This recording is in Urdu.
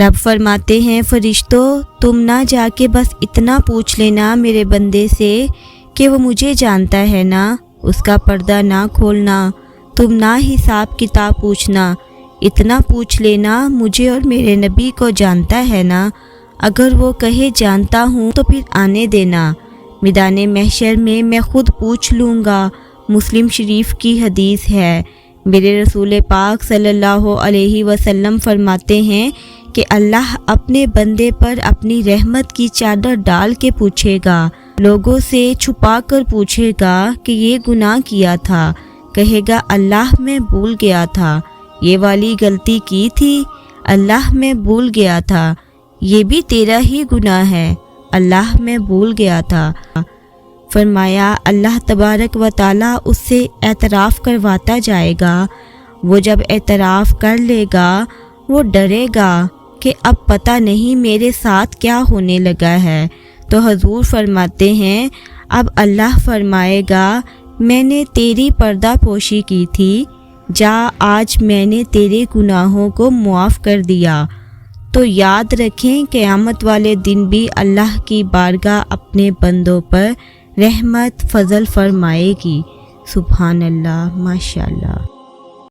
رب فرماتے ہیں فرشتوں تم نہ جا کے بس اتنا پوچھ لینا میرے بندے سے کہ وہ مجھے جانتا ہے نا، اس کا پردہ نہ کھولنا، تم نہ حساب کتاب پوچھنا، اتنا پوچھ لینا مجھے اور میرے نبی کو جانتا ہے نا، اگر وہ کہے جانتا ہوں تو پھر آنے دینا، میدان محشر میں خود پوچھ لوں گا۔ مسلم شریف کی حدیث ہے، میرے رسول پاک صلی اللہ علیہ وسلم فرماتے ہیں کہ اللہ اپنے بندے پر اپنی رحمت کی چادر ڈال کے پوچھے گا، لوگوں سے چھپا کر پوچھے گا کہ یہ گناہ کیا تھا، کہے گا اللہ میں بھول گیا تھا، یہ والی غلطی کی تھی، اللہ میں بھول گیا تھا، یہ بھی تیرا ہی گناہ ہے، اللہ میں بھول گیا تھا۔ فرمایا اللہ تبارک و تعالیٰ اس سے اعتراف کرواتا جائے گا، وہ جب اعتراف کر لے گا وہ ڈرے گا کہ اب پتہ نہیں میرے ساتھ کیا ہونے لگا ہے، تو حضور فرماتے ہیں اب اللہ فرمائے گا میں نے تیری پردہ پوشی کی تھی، جا آج میں نے تیرے گناہوں کو معاف کر دیا۔ تو یاد رکھیں قیامت والے دن بھی اللہ کی بارگاہ اپنے بندوں پر رحمت فضل فرمائے گی۔ سبحان اللہ، ماشاء اللہ۔